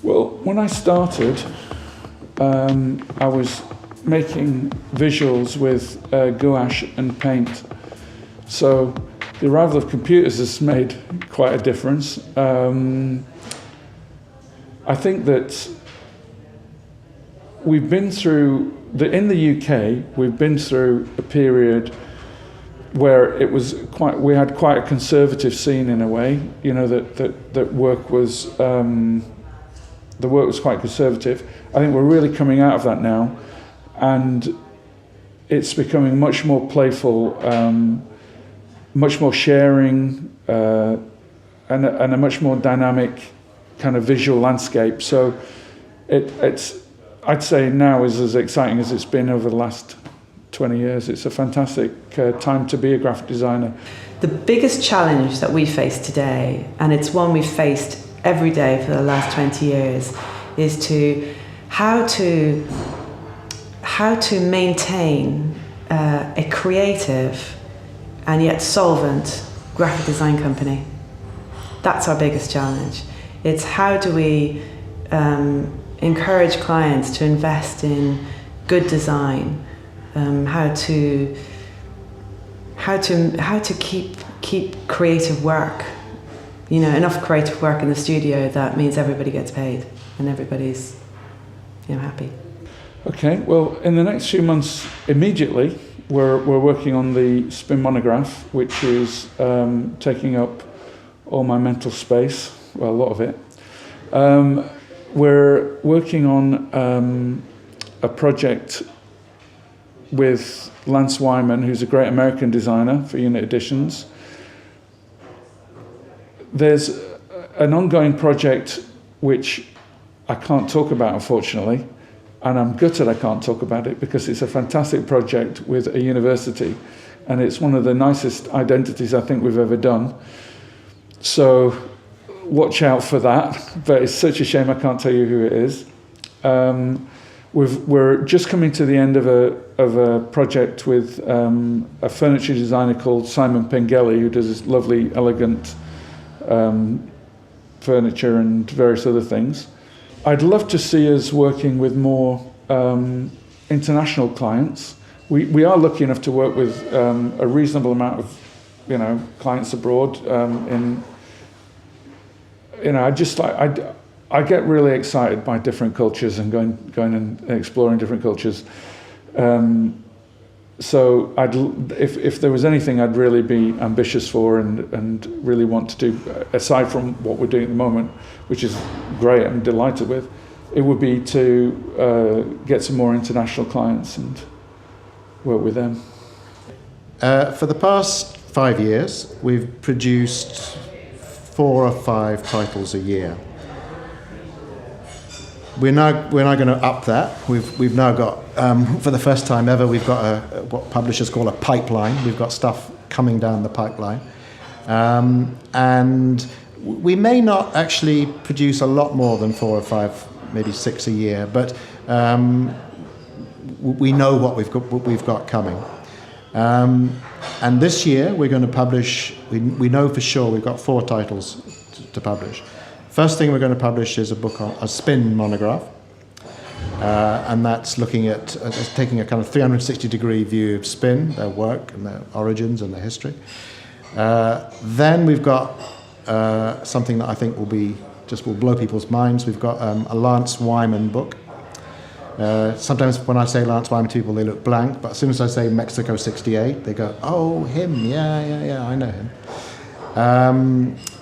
Well, when I started, I was making visuals with gouache and paint. So the arrival of computers has made quite a difference. I think that we've been through, in the UK, we've been through a period where it was we had quite a conservative scene in a way, you know, that work was, the work was quite conservative. I think we're really coming out of that now, and it's becoming much more playful, much more sharing, and a much more dynamic kind of visual landscape. So it's, I'd say now is as exciting as it's been over the last 20 years. It's a fantastic time to be a graphic designer. The biggest challenge that we face today, and it's one we've faced every day for the last 20 years, is how to maintain a creative and yet solvent graphic design company. That's our biggest challenge. It's how do we encourage clients to invest in good design, how to keep creative work, you know, enough creative work in the studio that means everybody gets paid and everybody's, you know, happy. Okay, well, in the next few months, immediately, we're working on the Spin monograph, which is taking up all my mental space, well, a lot of it. We're working on a project with Lance Wyman, who's a great American designer for Unit Editions. There's an ongoing project which I can't talk about, unfortunately, and I'm gutted I can't talk about it because it's a fantastic project with a university, and it's one of the nicest identities I think we've ever done. So watch out for that, but it's such a shame I can't tell you who it is. We're just coming to the end of a project with a furniture designer called Simon Pengelly, who does this lovely, elegant furniture and various other things. I'd love to see us working with more international clients. We are lucky enough to work with a reasonable amount of, you know, clients abroad. I get really excited by different cultures and going and exploring different cultures. So if there was anything I'd really be ambitious for and really want to do, aside from what we're doing at the moment, which is great, I'm delighted with, it would be to get some more international clients and work with them. For the past 5 years, we've produced 4 or 5 titles a year. We're now going to up that. We've now got, for the first time ever, we've got what publishers call a pipeline. We've got stuff coming down the pipeline, and we may not actually produce a lot more than 4 or 5, maybe 6 a year, but we know what we've got coming. And this year we're going to publish. We know for sure we've got 4 titles to publish. First thing we're going to publish is a book on a Spin monograph, and that's looking at taking a kind of 360-degree view of Spin, their work and their origins and their history. Then we've got something that I think will blow people's minds. We've got a Lance Wyman book. Sometimes when I say Lance Wyman to people, they look blank, but as soon as I say Mexico '68, they go, "Oh, him, yeah, I know him."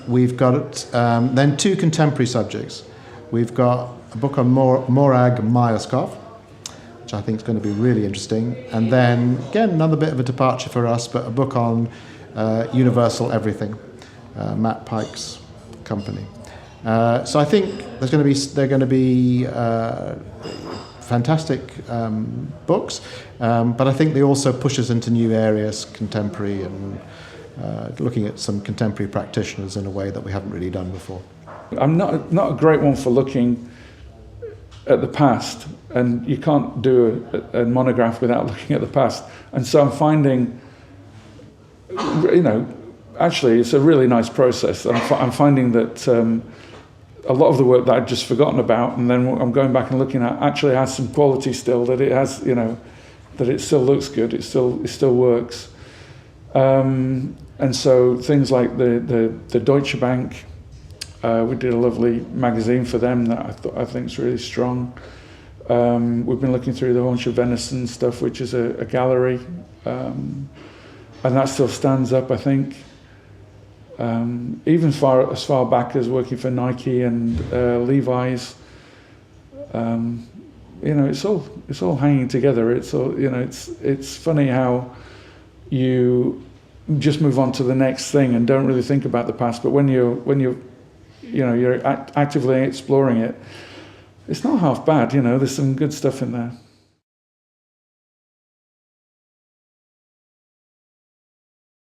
We've got then 2 contemporary subjects. We've got a book on Morag Myerscough, which I think is going to be really interesting, and then again another bit of a departure for us, but a book on Universal Everything, Matt Pike's company. So I think they're going to be fantastic books, but I think they also push us into new areas, contemporary and looking at some contemporary practitioners in a way that we haven't really done before. I'm not a great one for looking at the past, and you can't do a monograph without looking at the past. And so I'm finding, actually it's a really nice process. I'm finding that a lot of the work that I'd just forgotten about, and then I'm going back and looking at actually has some quality still, that it has, you know, that it still looks good, it still works. And so things like the Deutsche Bank, we did a lovely magazine for them that I think is really strong. We've been looking through the Hornshaw Venison stuff, which is a gallery, and that still stands up, I think. Even as far back as working for Nike and Levi's, you know, it's all hanging together. It's all, you know, it's funny how you just move on to the next thing and don't really think about the past. But when you're you know, you're actively exploring it, it's not half bad. You know, there's some good stuff in there.